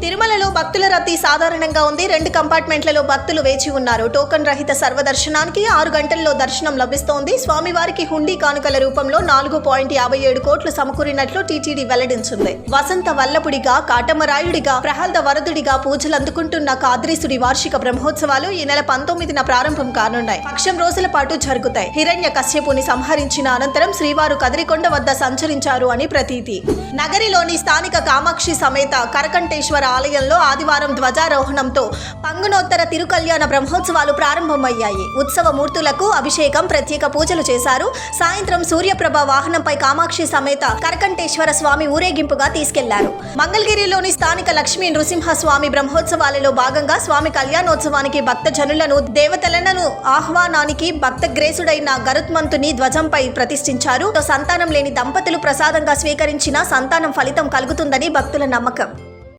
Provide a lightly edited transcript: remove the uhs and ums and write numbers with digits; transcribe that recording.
తిరుమలలో భక్తుల రద్దీ సాధారణంగా ఉంది. 2 కంపార్ట్మెంట్లలో భక్తులు వేచి ఉన్నారు. టోకన్ రహిత సర్వదర్శనానికి 6 గంటల్లో దర్శనం లభిస్తోంది. స్వామివారికి హుండీ కానుకల రూపంలో 4.57 కోట్లు సమకూరినట్లు టీటీడీ వెల్లడించింది. వసంత వల్లపుడిగా, కాటమరాయుడిగా, ప్రహ్లాద వరదుడిగా పూజలు అందుకుంటున్న కాద్రీసుడి వార్షిక బ్రహ్మోత్సవాలు ఈ నెల 19న ప్రారంభం కానున్నాయి. పక్షం రోజుల పాటు జరుగుతాయి. హిరణ్య కశ్యపుని సంహరించిన అనంతరం శ్రీవారు కదిరికొండ వద్ద సంచరించారు అని ప్రతీతి. నగరిలోని స్థానిక కామాక్షి సమేత కరకంఠేశ్వర ఆలయంలో ఆదివారం ధ్వజారోహణంతో పంగునోత్తర తిరుకల్యాణ బ్రహ్మోత్సవాలు ప్రారంభమయ్యాయి. ఉత్సవ మూర్తులకు అభిషేకం, ప్రత్యేక పూజలు చేశారు. సాయంత్రం సూర్యప్రభ వాహనంపై కామాక్షి సమేత కరకంఠేశ్వర స్వామి ఊరేగింపుగా తీసుకెళ్లారు. మంగళగిరిలోని స్థానిక లక్ష్మీ నృసింహస్వామి బ్రహ్మోత్సవాలలో భాగంగా స్వామి కళ్యాణోత్సవానికి భక్త జనులను, దేవతలను ఆహ్వానానికి భక్తగ్రేసుడైన గరుత్మంతుని ధ్వజంపై ప్రతిష్ఠించారు. సంతానం లేని దంపతులు ప్రసాదంగా స్వీకరించిన సంతానం ఫలితం కలుగుతుందని భక్తుల నమ్మకం.